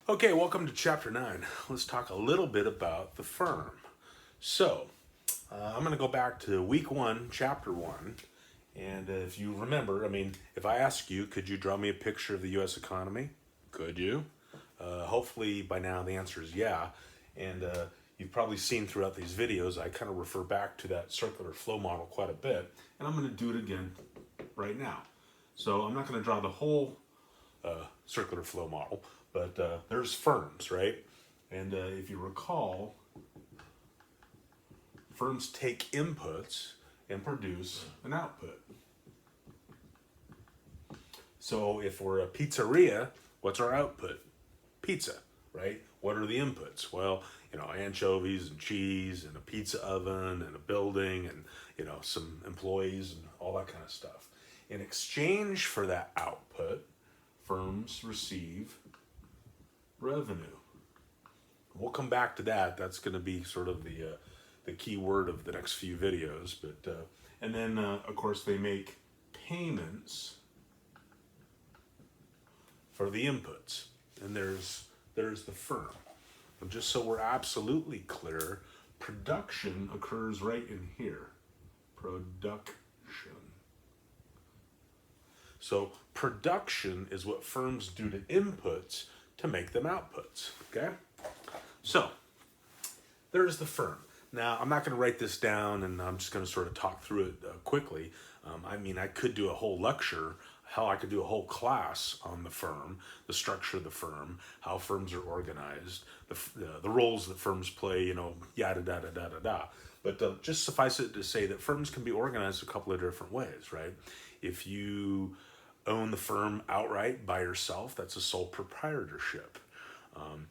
Okay, welcome to Chapter 9. Let's talk a little bit about the firm. So, I'm going to go back to Week 1, Chapter 1. And if you remember, if I ask you, could you draw me a picture of the U.S. economy? Could you? Hopefully by now the answer is yeah. And you've probably seen throughout these videos, I kind of refer back to that circular flow model quite a bit. And I'm going to do it again right now. So I'm not going to draw the whole circular flow model, but there's firms, right? And if you recall, firms take inputs and produce an output. So if we're a pizzeria, what's our output? Pizza, right? What are the inputs? Well, anchovies and cheese and a pizza oven and a building and, some employees and all that kind of stuff. In exchange for that output, firms receive revenue. We'll come back to that. That's going to be sort of the key word of the next few videos. But and then of course they make payments for the inputs. And there's the firm. And just so we're absolutely clear, production occurs right in here. Production. So production is what firms do to inputs to make them outputs, okay? So there's the firm. Now, I'm not going to write this down, and I'm just going to sort of talk through it quickly. I could do a whole lecture. Hell, I could do a whole class on the firm, the structure of the firm, how firms are organized, the roles that firms play, yada, da, da, da, da, da. But just suffice it to say that firms can be organized a couple of different ways, right? If you own the firm outright by yourself, that's a sole proprietorship.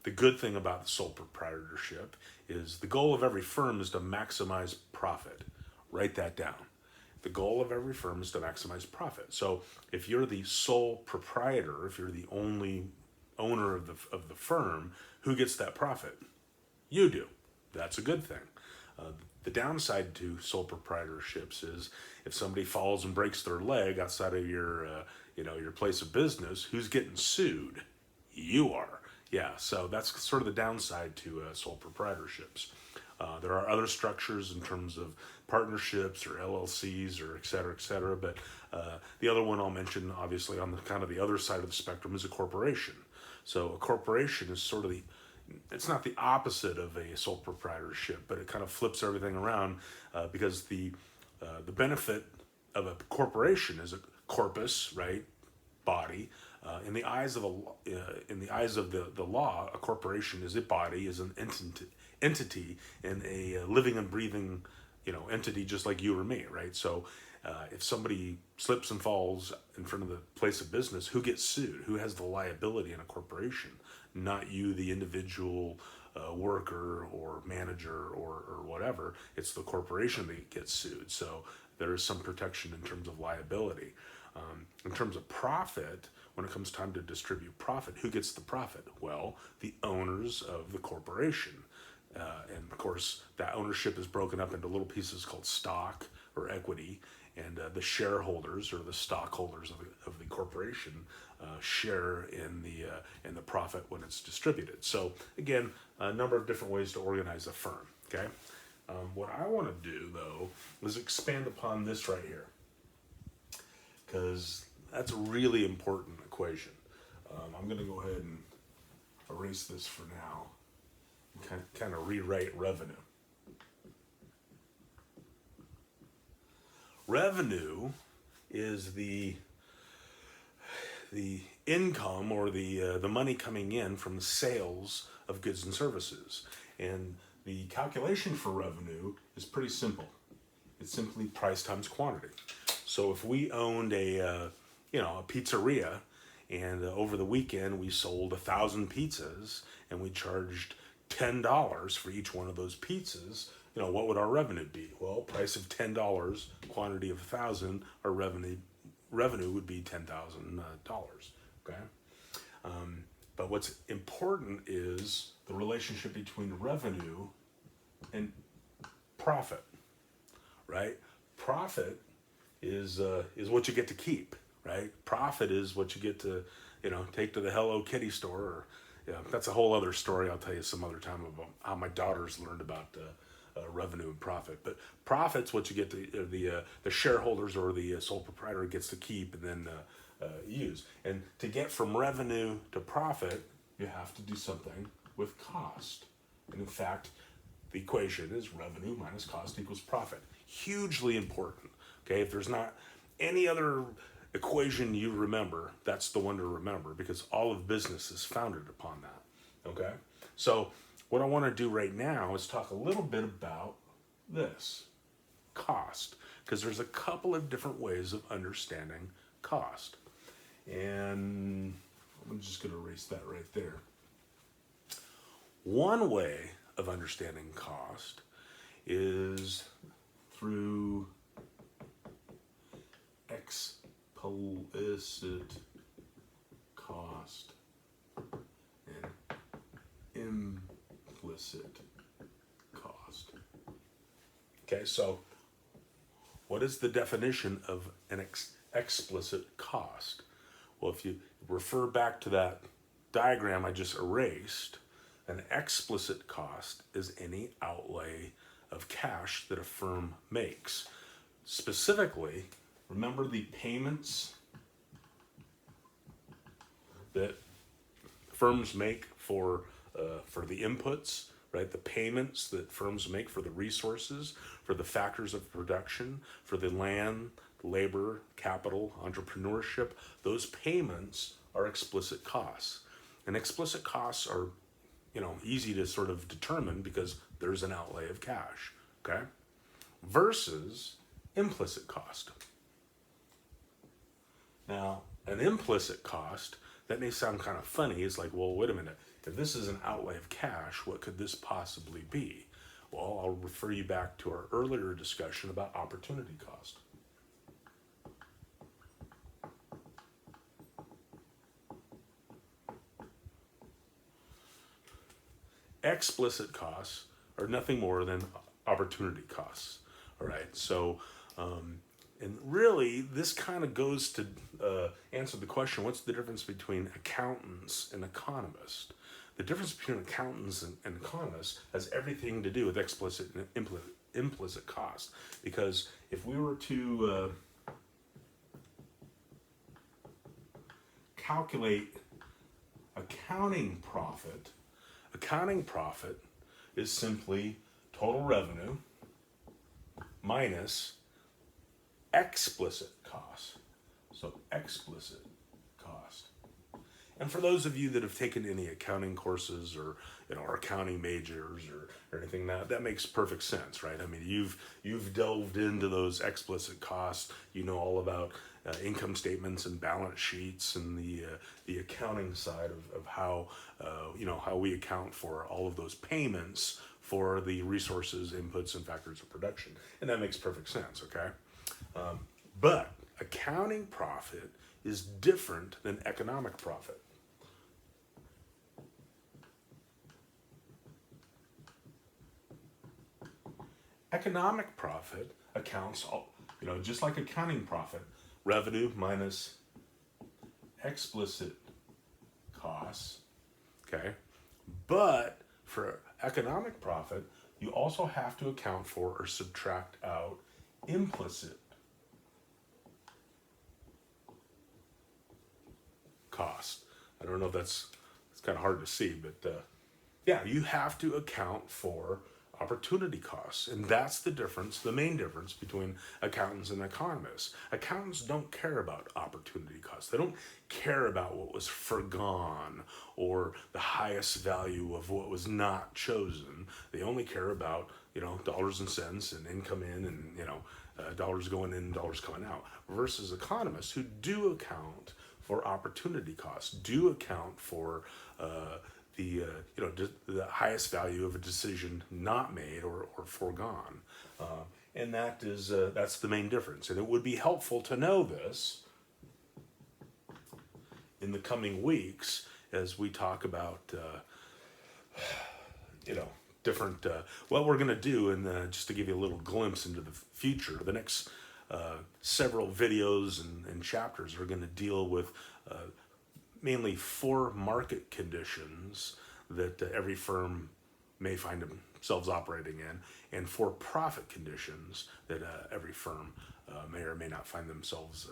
The good thing about the sole proprietorship is the goal of every firm is to maximize profit. Write that down. The goal of every firm is to maximize profit. So if you're the sole proprietor, if you're the only owner of the firm, who gets that profit? You do. That's a good thing. The downside to sole proprietorships is if somebody falls and breaks their leg outside of your place of business, who's getting sued? You are. Yeah, so that's sort of the downside to sole proprietorships. There are other structures in terms of partnerships or LLCs or et cetera, but the other one I'll mention, obviously, on the kind of the other side of the spectrum is a corporation. So a corporation is sort of it's not the opposite of a sole proprietorship, but it kind of flips everything around because the benefit of a corporation is a corpus, right, body. In the eyes of the law, a corporation is a body, is an entity, and a living and breathing, entity just like you or me, right? So, if somebody slips and falls in front of the place of business, who gets sued? Who has the liability in a corporation? Not you, the individual worker or manager or whatever. It's the corporation that gets sued. So there is some protection in terms of liability. In terms of profit, when it comes time to distribute profit, who gets the profit? Well, the owners of the corporation. And of course, that ownership is broken up into little pieces called stock or equity, and the shareholders or the stockholders of the corporation share in the profit when it's distributed. So again, a number of different ways to organize a firm. Okay, what I want to do though is expand upon this right here, because that's a really important equation. I'm going to go ahead and erase this for now and kind of rewrite revenue. Revenue is the income or the money coming in from the sales of goods and services. And the calculation for revenue is pretty simple. It's simply price times quantity. So if we owned a pizzeria, and over the weekend we sold 1,000 pizzas, and we charged $10 for each one of those pizzas, what would our revenue be? Well, price of $10, quantity of 1,000, our revenue would be $10,000. Okay, but what's important is the relationship between revenue and profit, right? Profit is what you get to keep, right? Profit is what you get to, take to the Hello Kitty store or, yeah, that's a whole other story. I'll tell you some other time about how my daughters learned about revenue and profit. But profit's what you get the shareholders or the sole proprietor gets to keep and then use. And to get from revenue to profit, you have to do something with cost. And in fact, the equation is revenue minus cost equals profit. Hugely important. Okay, if there's not any other equation you remember, that's the one to remember, because all of business is founded upon that. Okay, so what I want to do right now is talk a little bit about this cost, because there's a couple of different ways of understanding cost. And I'm just going to erase that right there. One way of understanding cost is through explicit cost and implicit cost. Okay, so what is the definition of an explicit cost? Well, if you refer back to that diagram I just erased, an explicit cost is any outlay of cash that a firm makes. Specifically, remember the payments that firms make for the inputs, right? The payments that firms make for the resources, for the factors of production, for the land, labor, capital, entrepreneurship. Those payments are explicit costs. And explicit costs are, easy to sort of determine because there's an outlay of cash, okay? Versus implicit cost. Now, an implicit cost, that may sound kind of funny. It's like, well, wait a minute. If this is an outlay of cash, what could this possibly be? Well, I'll refer you back to our earlier discussion about opportunity cost. Explicit costs are nothing more than opportunity costs. All right, so and really this kind of goes to answer the question, what's the difference between accountants and economists? The difference between accountants and economists has everything to do with explicit and implicit cost. Because if we were to calculate accounting profit is simply total revenue minus explicit costs. So explicit cost. And for those of you that have taken any accounting courses or are accounting majors or anything, that makes perfect sense, right? I mean, you've delved into those explicit costs. You know all about income statements and balance sheets and the accounting side of how how we account for all of those payments for the resources, inputs, and factors of production, and that makes perfect sense. Okay, but accounting profit is different than economic profit. Economic profit accounts, just like accounting profit, revenue minus explicit costs, okay? But for economic profit, you also have to account for or subtract out implicit cost. I don't know if it's kind of hard to see, but yeah, you have to account for opportunity costs. And that's the difference, the main difference between accountants and economists. Accountants don't care about opportunity costs. They don't care about what was forgone or the highest value of what was not chosen. They only care about, dollars and cents and income in and, dollars going in, dollars coming out. Versus economists who do account for opportunity costs, do account for the highest value of a decision not made or foregone, and that's the main difference. And it would be helpful to know this in the coming weeks as we talk about different what we're going to do, and just to give you a little glimpse into the future. The next several videos and chapters are going to deal with mainly 4 market conditions that every firm may find themselves operating in, and 4 profit conditions that every firm may or may not find themselves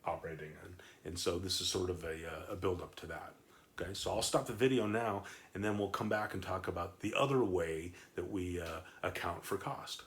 operating in. And so this is sort of a build-up to that. Okay, so I'll stop the video now, and then we'll come back and talk about the other way that we account for cost.